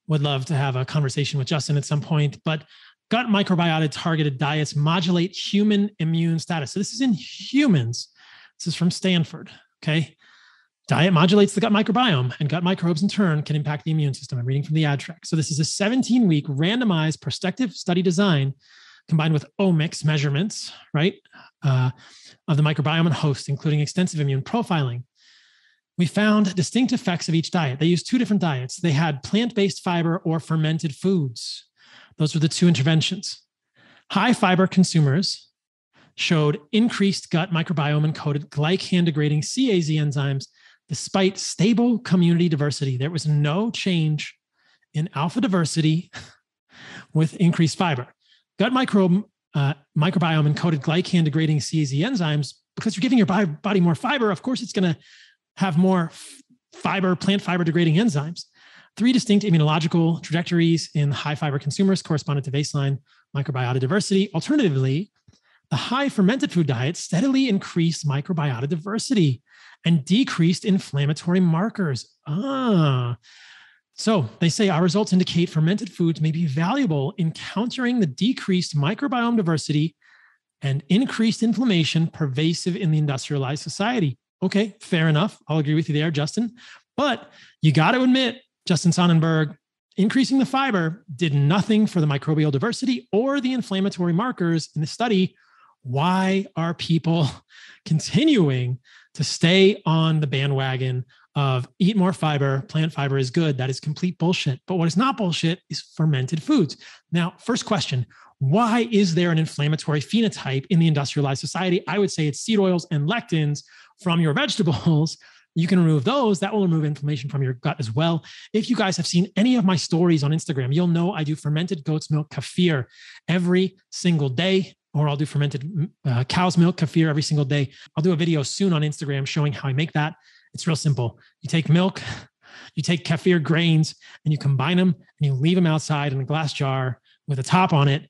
Speaker 1: Would love to have a conversation with Justin at some point. But gut microbiota targeted diets modulate human immune status. So this is in humans. This is from Stanford. Okay. Diet modulates the gut microbiome, and gut microbes in turn can impact the immune system. I'm reading from the abstract. So this is a 17-week randomized prospective study design combined with omics measurements, right, of the microbiome and host, including extensive immune profiling. We found distinct effects of each diet. They used two different diets. They had plant-based fiber or fermented foods. Those were the two interventions. High fiber consumers showed increased gut microbiome-encoded glycan-degrading CAZ enzymes despite stable community diversity. There was no change in alpha diversity with increased fiber. Gut microbiome encoded glycan degrading CAZ enzymes, because you're giving your body more fiber, of course, it's going to have more fiber, plant fiber degrading enzymes. 3 distinct immunological trajectories in high fiber consumers corresponded to baseline microbiota diversity. Alternatively, the high fermented food diet steadily increased microbiota diversity and decreased inflammatory markers. So they say our results indicate fermented foods may be valuable in countering the decreased microbiome diversity and increased inflammation pervasive in the industrialized society. Okay, fair enough. I'll agree with you there, Justin. But you got to admit, Justin Sonnenberg, increasing the fiber did nothing for the microbial diversity or the inflammatory markers in the study. Why are people continuing to stay on the bandwagon of eat more fiber, plant fiber is good? That is complete bullshit. But what is not bullshit is fermented foods. Now, first question, why is there an inflammatory phenotype in the industrialized society? I would say it's seed oils and lectins from your vegetables. You can remove those. That will remove inflammation from your gut as well. If you guys have seen any of my stories on Instagram, you'll know I do fermented goat's milk kefir every single day, or I'll do fermented cow's milk kefir every single day. I'll do a video soon on Instagram showing how I make that. It's real simple. You take milk, you take kefir grains, and you combine them, and you leave them outside in a glass jar with a top on it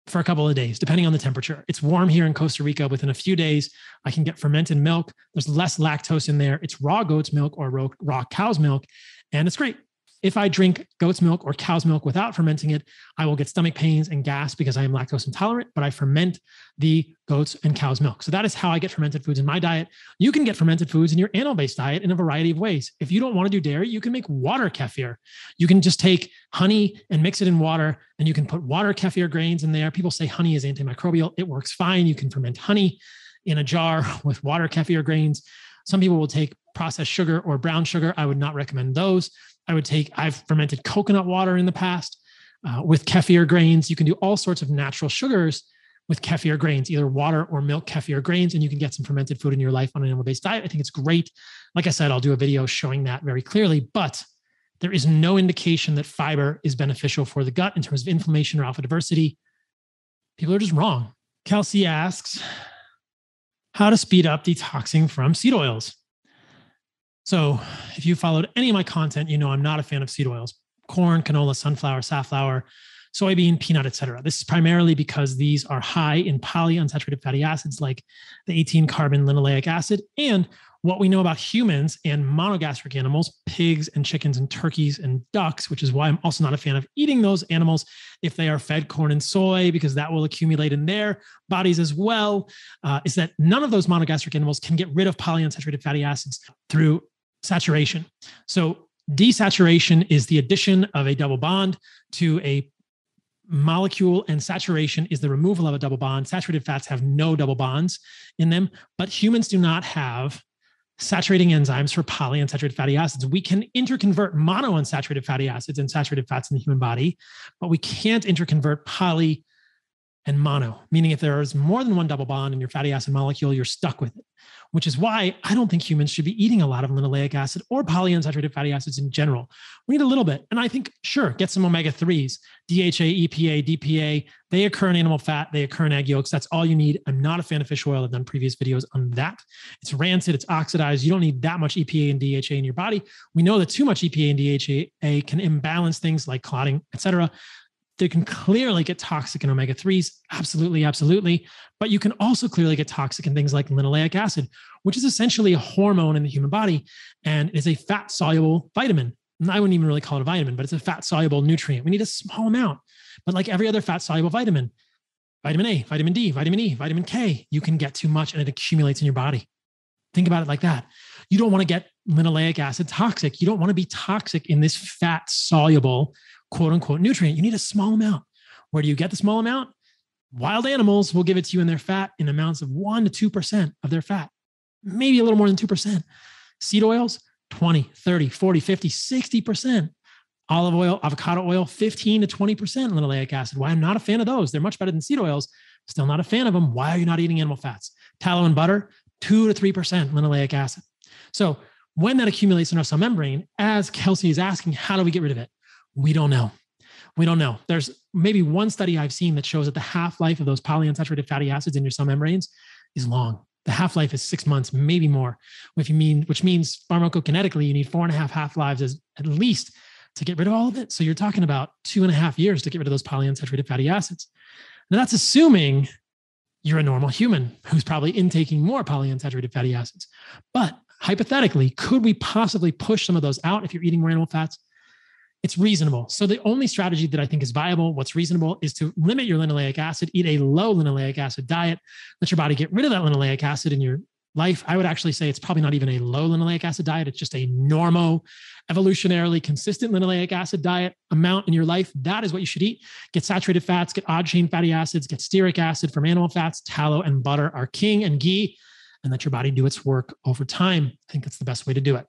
Speaker 1: for a couple of days, depending on the temperature. It's warm here in Costa Rica. Within a few days, I can get fermented milk. There's less lactose in there. It's raw goat's milk or raw cow's milk, and it's great. If I drink goat's milk or cow's milk without fermenting it, I will get stomach pains and gas because I am lactose intolerant, but I ferment the goat's and cow's milk. So that is how I get fermented foods in my diet. You can get fermented foods in your animal-based diet in a variety of ways. If you don't want to do dairy, you can make water kefir. You can just take honey and mix it in water, and you can put water kefir grains in there. People say honey is antimicrobial. It works fine. You can ferment honey in a jar with water kefir grains. Some people will take processed sugar or brown sugar. I would not recommend those. I've fermented coconut water in the past with kefir grains. You can do all sorts of natural sugars with kefir grains, either water or milk kefir grains, and you can get some fermented food in your life on an animal-based diet. I think it's great. Like I said, I'll do a video showing that very clearly, but there is no indication that fiber is beneficial for the gut in terms of inflammation or alpha diversity. People are just wrong. Kelsey asks, how to speed up detoxing from seed oils. So if you followed any of my content, you know I'm not a fan of seed oils. Corn, canola, sunflower, safflower, soybean, peanut, etc. This is primarily because these are high in polyunsaturated fatty acids like the 18-carbon linoleic acid. And what we know about humans and monogastric animals, pigs and chickens and turkeys and ducks, which is why I'm also not a fan of eating those animals if they are fed corn and soy, because that will accumulate in their bodies as well, is that none of those monogastric animals can get rid of polyunsaturated fatty acids through saturation. So desaturation is the addition of a double bond to a molecule, and saturation is the removal of a double bond. Saturated fats have no double bonds in them, but humans do not have saturating enzymes for polyunsaturated fatty acids. We can interconvert monounsaturated fatty acids and saturated fats in the human body, but we can't interconvert poly and mono, meaning if there is more than one double bond in your fatty acid molecule, you're stuck with it, which is why I don't think humans should be eating a lot of linoleic acid or polyunsaturated fatty acids in general. We need a little bit. And I think, sure, get some omega-3s, DHA, EPA, DPA. They occur in animal fat. They occur in egg yolks. That's all you need. I'm not a fan of fish oil. I've done previous videos on that. It's rancid. It's oxidized. You don't need that much EPA and DHA in your body. We know that too much EPA and DHA can imbalance things like clotting, et cetera. They can clearly get toxic in omega-3s. Absolutely, absolutely. But you can also clearly get toxic in things like linoleic acid, which is essentially a hormone in the human body. And it is a fat-soluble vitamin. And I wouldn't even really call it a vitamin, but it's a fat-soluble nutrient. We need a small amount. But like every other fat-soluble vitamin, vitamin A, vitamin D, vitamin E, vitamin K, you can get too much and it accumulates in your body. Think about it like that. You don't want to get linoleic acid toxic. You don't want to be toxic in this fat-soluble quote unquote nutrient. You need a small amount. Where do you get the small amount? Wild animals will give it to you in their fat in amounts of 1% to 2% of their fat, maybe a little more than 2%. Seed oils, 20, 30, 40, 50, 60%. Olive oil, avocado oil, 15 to 20% linoleic acid. Why I'm not a fan of those. They're much better than seed oils. Still not a fan of them. Why are you not eating animal fats? Tallow and butter, 2 to 3% linoleic acid. So when that accumulates in our cell membrane, as Kelsey is asking, how do we get rid of it? We don't know. We don't know. There's maybe one study I've seen that shows that the half-life of those polyunsaturated fatty acids in your cell membranes is long. The half-life is 6 months, maybe more, which means pharmacokinetically, you need 4.5 half-lives at least to get rid of all of it. So you're talking about 2.5 years to get rid of those polyunsaturated fatty acids. Now that's assuming you're a normal human who's probably intaking more polyunsaturated fatty acids. But hypothetically, could we possibly push some of those out if you're eating more animal fats? It's reasonable. So the only strategy that I think is viable, what's reasonable, is to limit your linoleic acid, eat a low linoleic acid diet, let your body get rid of that linoleic acid in your life. I would actually say it's probably not even a low linoleic acid diet. It's just a normal, evolutionarily consistent linoleic acid diet amount in your life. That is what you should eat. Get saturated fats, get odd chain fatty acids, get stearic acid from animal fats. Tallow and butter are king, and ghee, and let your body do its work over time. I think that's the best way to do it.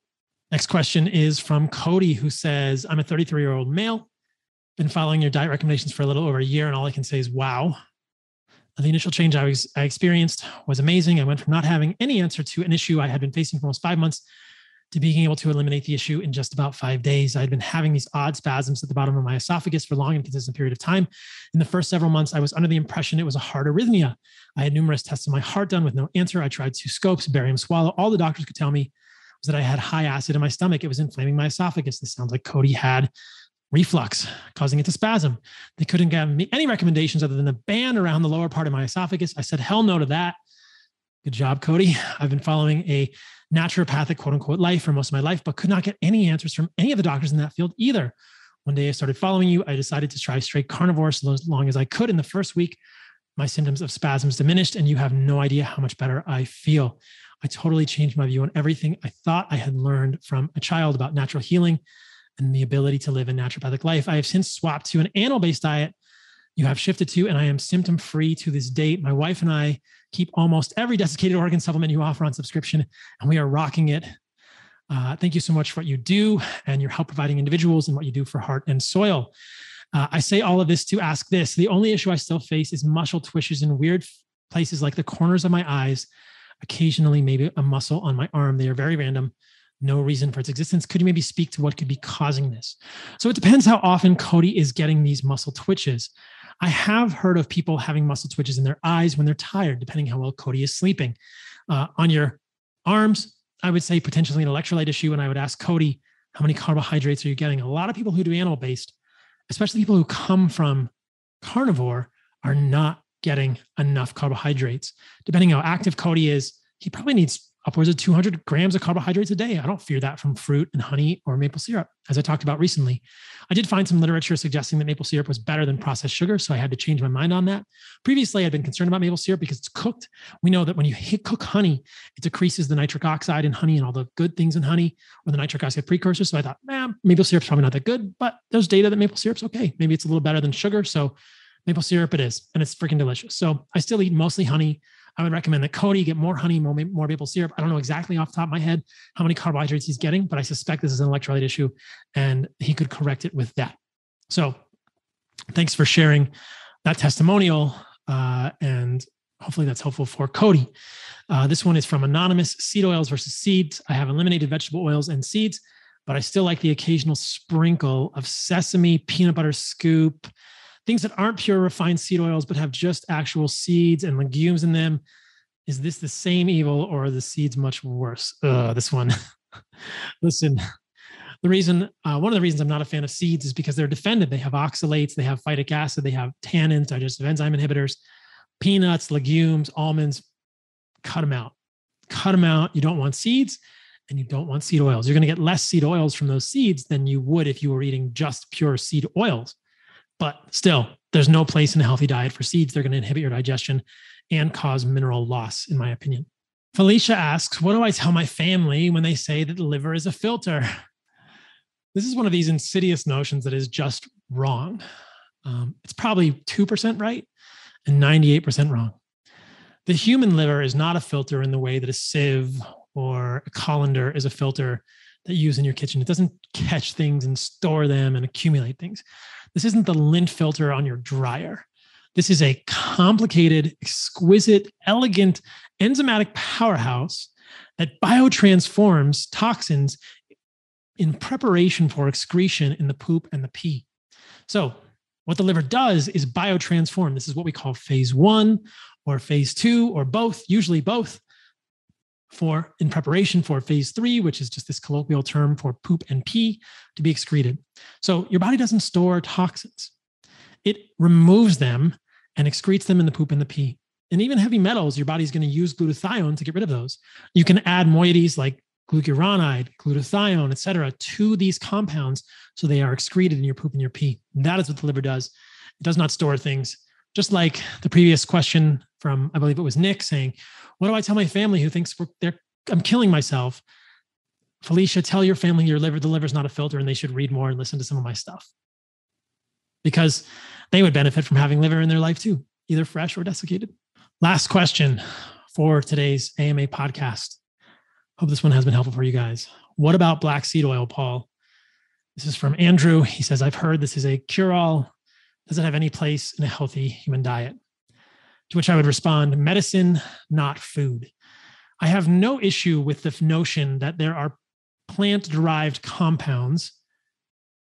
Speaker 1: Next question is from Cody, who says, I'm a 33-year-old male, been following your diet recommendations for a little over a year, and all I can say is, wow. The initial change I experienced was amazing. I went from not having any answer to an issue I had been facing for almost 5 months to being able to eliminate the issue in just about 5 days. I had been having these odd spasms at the bottom of my esophagus for a long and consistent period of time. In the first several months, I was under the impression it was a heart arrhythmia. I had numerous tests of my heart done with no answer. I tried 2 scopes, barium swallow. All the doctors could tell me was that I had high acid in my stomach. It was inflaming my esophagus. This sounds like Cody had reflux, causing it to spasm. They couldn't give me any recommendations other than a band around the lower part of my esophagus. I said, hell no to that. Good job, Cody. I've been following a naturopathic, quote unquote, life for most of my life, but could not get any answers from any of the doctors in that field either. One day I started following you. I decided to try straight carnivore so as long as I could. In the first week, my symptoms of spasms diminished, and you have no idea how much better I feel. I totally changed my view on everything I thought I had learned from a child about natural healing and the ability to live a naturopathic life. I have since swapped to an animal-based diet you have shifted to, and I am symptom-free to this date. My wife and I keep almost every desiccated organ supplement you offer on subscription, and we are rocking it. Thank you so much for what you do and your help providing individuals and what you do for heart and soil. I say all of this to ask this. The only issue I still face is muscle twitches in weird places like the corners of my eyes, occasionally maybe a muscle on my arm. They are very random. No reason for its existence. Could you maybe speak to what could be causing this? So it depends how often Cody is getting these muscle twitches. I have heard of people having muscle twitches in their eyes when they're tired, depending how well Cody is sleeping. On your arms, I would say potentially an electrolyte issue. And I would ask Cody, how many carbohydrates are you getting? A lot of people who do animal-based, especially people who come from carnivore, are not getting enough carbohydrates. Depending how active Cody is, he probably needs upwards of 200 grams of carbohydrates a day. I don't fear that from fruit and honey or maple syrup, as I talked about recently. I did find some literature suggesting that maple syrup was better than processed sugar, so I had to change my mind on that. Previously, I'd been concerned about maple syrup because it's cooked. We know that when you cook honey, it decreases the nitric oxide in honey and all the good things in honey, or the nitric oxide precursors. So I thought, maple syrup's probably not that good, but there's data that maple syrup's okay. Maybe it's a little better than sugar, so maple syrup it is, and it's freaking delicious. So I still eat mostly honey. I would recommend that Cody get more honey, more maple syrup. I don't know exactly off the top of my head how many carbohydrates he's getting, but I suspect this is an electrolyte issue and he could correct it with that. So thanks for sharing that testimonial. And hopefully that's helpful for Cody. This one is from Anonymous: seed oils versus seeds. I have eliminated vegetable oils and seeds, but I still like the occasional sprinkle of sesame, peanut butter scoop, things that aren't pure refined seed oils, but have just actual seeds and legumes in them. Is this the same evil, or are the seeds much worse? This one. Listen, one of the reasons I'm not a fan of seeds is because they're defended. They have oxalates, they have phytic acid, they have tannins, digestive enzyme inhibitors, peanuts, legumes, almonds. Cut them out. Cut them out. You don't want seeds and you don't want seed oils. You're going to get less seed oils from those seeds than you would if you were eating just pure seed oils. But still, there's no place in a healthy diet for seeds. They're going to inhibit your digestion and cause mineral loss, in my opinion. Felicia asks, what do I tell my family when they say that the liver is a filter? This is one of these insidious notions that is just wrong. It's probably 2% right and 98% wrong. The human liver is not a filter in the way that a sieve or a colander is a filter that you use in your kitchen. It doesn't catch things and store them and accumulate things. This isn't the lint filter on your dryer. This is a complicated, exquisite, elegant, enzymatic powerhouse that biotransforms toxins in preparation for excretion in the poop and the pee. So what the liver does is biotransform. This is what we call phase 1 or phase 2 or both, usually both, in preparation for phase 3, which is just this colloquial term for poop and pee to be excreted. So your body doesn't store toxins. It removes them and excretes them in the poop and the pee. And even heavy metals, your body's going to use glutathione to get rid of those. You can add moieties like glucuronide, glutathione, et cetera, to these compounds so they are excreted in your poop and your pee. And that is what the liver does. It does not store things. Just like the previous question from, I believe it was Nick, saying, what do I tell my family who thinks I'm killing myself? Felicia, tell your family the liver's not a filter and they should read more and listen to some of my stuff, because they would benefit from having liver in their life too, either fresh or desiccated. Last question for today's AMA podcast. Hope this one has been helpful for you guys. What about black seed oil, Paul? This is from Andrew. He says, I've heard this is a cure-all. Does it have any place in a healthy human diet? To which I would respond, medicine, not food. I have no issue with the notion that there are plant-derived compounds.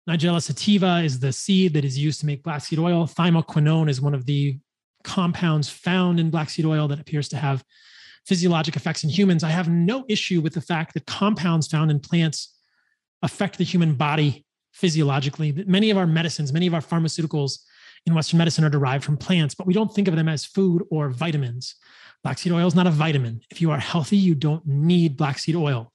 Speaker 1: Nigella sativa is the seed that is used to make black seed oil. Thymoquinone is one of the compounds found in black seed oil that appears to have physiologic effects in humans. I have no issue with the fact that compounds found in plants affect the human body physiologically. Many of our medicines, many of our pharmaceuticals in Western medicine are derived from plants, but we don't think of them as food or vitamins. Black seed oil is not a vitamin. If you are healthy, you don't need black seed oil.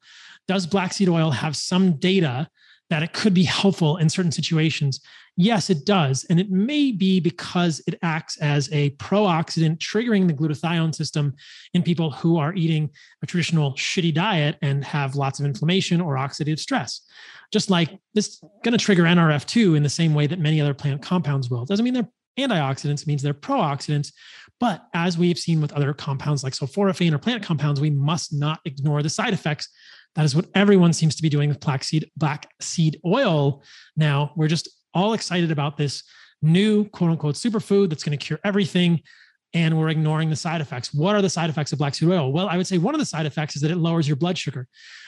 Speaker 1: Does black seed oil have some data that it could be helpful in certain situations? Yes, it does. And it may be because it acts as a pro-oxidant, triggering the glutathione system in people who are eating a traditional shitty diet and have lots of inflammation or oxidative stress. Just like this is going to trigger NRF2 in the same way that many other plant compounds will. It doesn't mean they're antioxidants, it means they're pro-oxidants. But as we've seen with other compounds like sulforaphane or plant compounds, we must not ignore the side effects. That is what everyone seems to be doing with black seed oil. Now, we're just all excited about this new quote unquote superfood that's going to cure everything. And we're ignoring the side effects. What are the side effects of black seed oil? Well, I would say one of the side effects is that it lowers your blood sugar.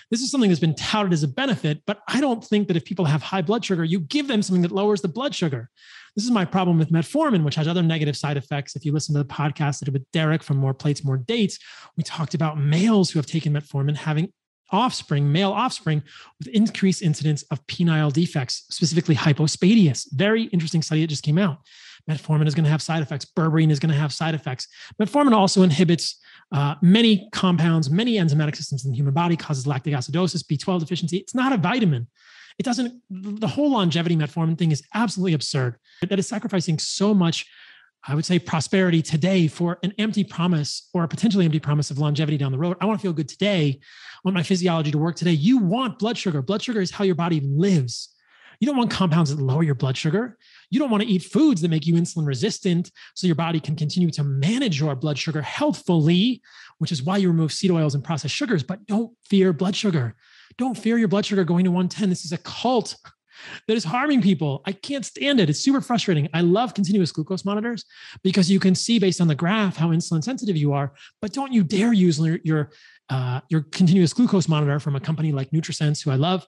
Speaker 1: This is something that's been touted as a benefit, but I don't think that if people have high blood sugar, you give them something that lowers the blood sugar. This is my problem with metformin, which has other negative side effects. If you listen to the podcast that I did with Derek from More Plates, More Dates, we talked about males who have taken metformin having male offspring with increased incidence of penile defects, specifically hypospadias. Very interesting study that just came out. Metformin is going to have side effects. Berberine is going to have side effects. Metformin also inhibits many compounds, many enzymatic systems in the human body, causes lactic acidosis, B12 deficiency. It's not a vitamin. It doesn't, the whole longevity metformin thing is absolutely absurd. That is sacrificing so much, I would say, prosperity today for an empty promise or a potentially empty promise of longevity down the road. I want to feel good today. I want my physiology to work today. You want blood sugar. Blood sugar is how your body lives. You don't want compounds that lower your blood sugar. You don't want to eat foods that make you insulin resistant so your body can continue to manage your blood sugar healthfully, which is why you remove seed oils and processed sugars. But don't fear blood sugar. Don't fear your blood sugar going to 110. This is a cult that is harming people. I can't stand it. It's super frustrating. I love continuous glucose monitors because you can see based on the graph how insulin sensitive you are, but don't you dare use your continuous glucose monitor from a company like Nutrisense, who I love.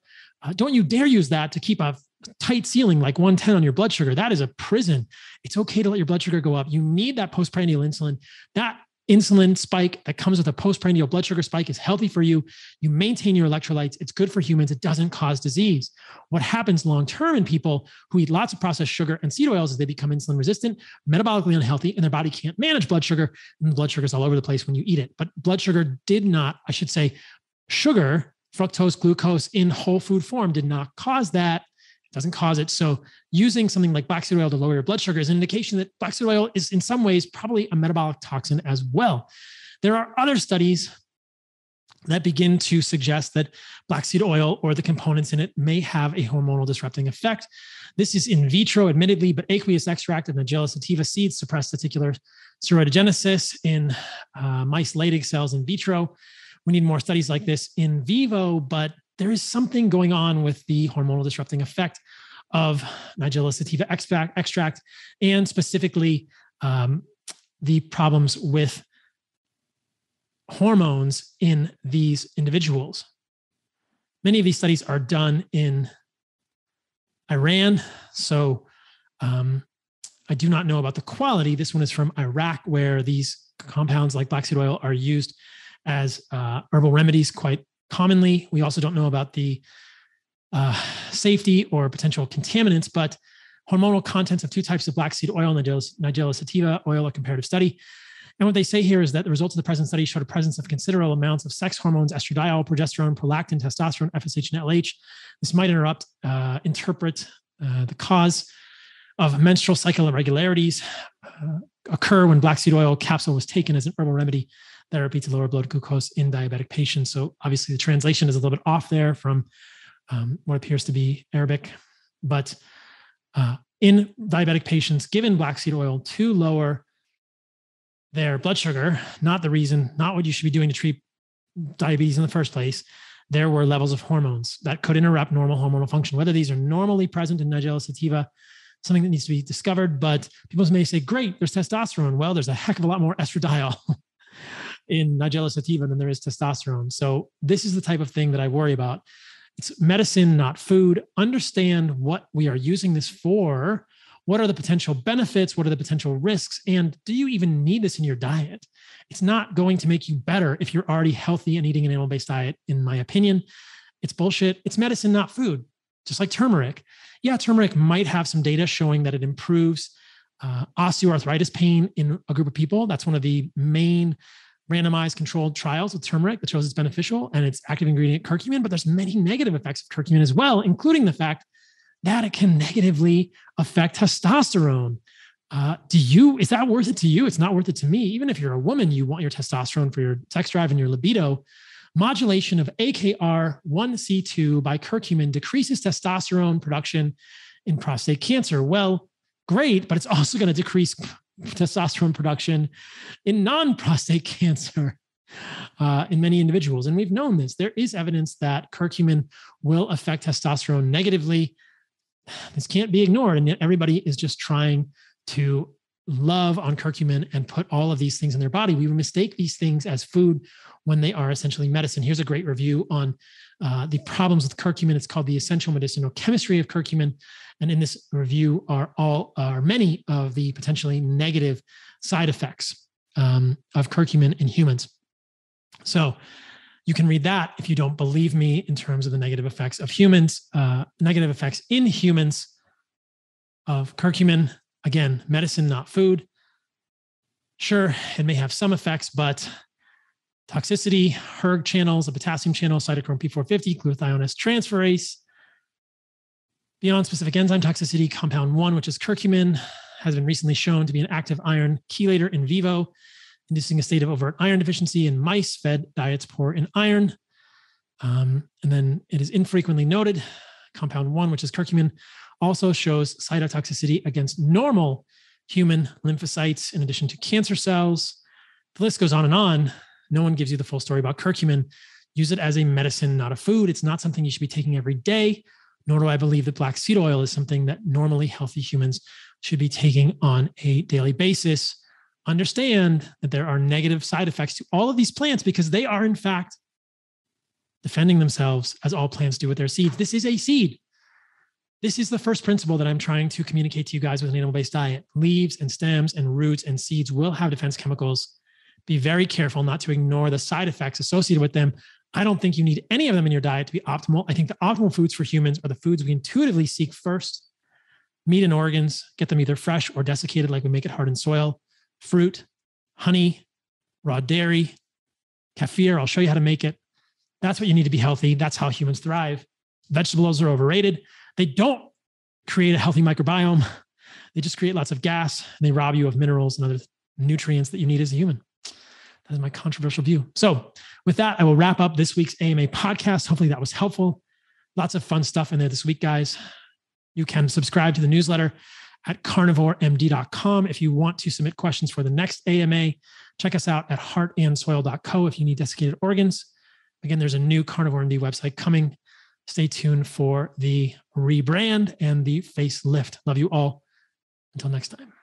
Speaker 1: Don't you dare use that to keep a tight ceiling like 110 on your blood sugar. That is a prison. It's okay to let your blood sugar go up. You need that postprandial insulin. That insulin spike that comes with a postprandial blood sugar spike is healthy for you. You maintain your electrolytes. It's good for humans. It doesn't cause disease. What happens long-term in people who eat lots of processed sugar and seed oils is they become insulin resistant, metabolically unhealthy, and their body can't manage blood sugar. And blood sugar is all over the place when you eat it. But blood sugar did not, I should say, sugar, fructose, glucose in whole food form did not cause that. It doesn't cause it. So using something like black seed oil to lower your blood sugar is an indication that black seed oil is in some ways probably a metabolic toxin as well. There are other studies that begin to suggest that black seed oil or the components in it may have a hormonal disrupting effect. This is in vitro, admittedly, but aqueous extract of Nigella sativa seeds suppress testicular steroidogenesis in mice Leydig cells in vitro. We need more studies like this in vivo, but there is something going on with the hormonal disrupting effect of Nigella sativa extract and specifically the problems with hormones in these individuals. Many of these studies are done in Iran, so I do not know about the quality. This one is from Iraq, where these compounds like black seed oil are used as herbal remedies quite commonly. We also don't know about the safety or potential contaminants, but hormonal contents of two types of black seed oil, Nigella sativa oil, a comparative study. And what they say here is that the results of the present study showed a presence of considerable amounts of sex hormones, estradiol, progesterone, prolactin, testosterone, FSH, and LH. This might interpret the cause of menstrual cycle irregularities occur when black seed oil capsule was taken as an herbal remedy therapy to lower blood glucose in diabetic patients. So obviously the translation is a little bit off there from what appears to be Arabic, but in diabetic patients given black seed oil to lower their blood sugar, not what you should be doing to treat diabetes in the first place, there were levels of hormones that could interrupt normal hormonal function. Whether these are normally present in Nigella sativa, something that needs to be discovered, but people may say, great, there's testosterone. Well, there's a heck of a lot more estradiol in Nigella sativa than there is testosterone. So this is the type of thing that I worry about. It's medicine, not food. Understand what we are using this for. What are the potential benefits? What are the potential risks? And do you even need this in your diet? It's not going to make you better if you're already healthy and eating an animal-based diet, in my opinion. It's bullshit. It's medicine, not food. Just like turmeric. Yeah, turmeric might have some data showing that it improves osteoarthritis pain in a group of people. That's one of the main randomized controlled trials with turmeric that shows it's beneficial, and it's active ingredient curcumin, but there's many negative effects of curcumin as well, including the fact that it can negatively affect testosterone. Is that worth it to you? It's not worth it to me. Even if you're a woman, you want your testosterone for your sex drive and your libido. Modulation of AKR1C2 by curcumin decreases testosterone production in prostate cancer. Well, great, but it's also going to decrease testosterone production in non-prostate cancer in many individuals. And we've known this. There is evidence that curcumin will affect testosterone negatively. This can't be ignored. And yet everybody is just trying to love on curcumin and put all of these things in their body. We mistake these things as food when they are essentially medicine. Here's a great review on the problems with curcumin. It's called The Essential Medicinal Chemistry of Curcumin. And in this review are many of the potentially negative side effects of curcumin in humans. So you can read that if you don't believe me in terms of the negative effects of humans, negative effects in humans of curcumin. Again, medicine, not food. Sure, it may have some effects, but toxicity, hERG channels, a potassium channel, cytochrome P450, glutathione transferase. Beyond specific enzyme toxicity, compound 1, which is curcumin, has been recently shown to be an active iron chelator in vivo, inducing a state of overt iron deficiency in mice fed diets poor in iron. And then it is infrequently noted, compound 1, which is curcumin, also shows cytotoxicity against normal human lymphocytes in addition to cancer cells. The list goes on and on. No one gives you the full story about curcumin. Use it as a medicine, not a food. It's not something you should be taking every day, nor do I believe that black seed oil is something that normally healthy humans should be taking on a daily basis. Understand that there are negative side effects to all of these plants because they are, in fact, defending themselves as all plants do with their seeds. This is a seed. This is the first principle that I'm trying to communicate to you guys with an animal-based diet. Leaves and stems and roots and seeds will have defense chemicals. Be very careful not to ignore the side effects associated with them. I don't think you need any of them in your diet to be optimal. I think the optimal foods for humans are the foods we intuitively seek first. Meat and organs, get them either fresh or desiccated like we make it hard in soil. Fruit, honey, raw dairy, kefir. I'll show you how to make it. That's what you need to be healthy. That's how humans thrive. Vegetables are overrated. They don't create a healthy microbiome. They just create lots of gas and they rob you of minerals and other nutrients that you need as a human. That is my controversial view. So with that, I will wrap up this week's AMA podcast. Hopefully that was helpful. Lots of fun stuff in there this week, guys. You can subscribe to the newsletter at carnivoremd.com. If you want to submit questions for the next AMA, check us out at heartandsoil.co if you need desiccated organs. Again, there's a new Carnivore MD website coming. Stay tuned for the rebrand and the facelift. Love you all. Until next time.